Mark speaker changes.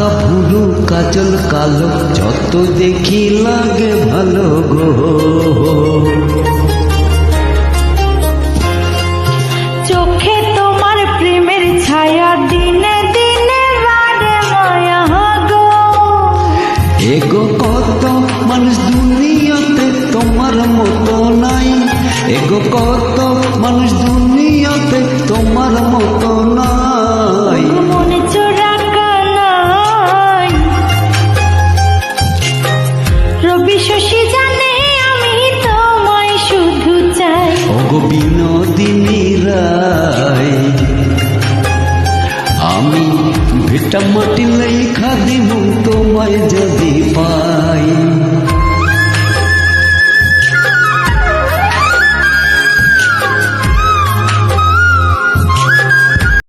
Speaker 1: বাঁকা ভুরু কাজল কালো, যত দেখি লাগে ভালো গো।
Speaker 2: চোখে তোমার প্রেমের ছায়া, দিনে দিনে বাড়ে মায়া গো।
Speaker 1: এগো কত মানুষ দুনিয়াতে তোমার মতো নাই, এগো কত মানুষ দুনিয়াতে তোমার মতো নাই।
Speaker 2: মনে চোরা কানাই, রবি শশী জানে আমি তোমায় শুধু চাই।
Speaker 1: ওগো বিনোদিনী রায়, আমি ভিটা মাটি লেখা দিমু তোমায় যদি পাই।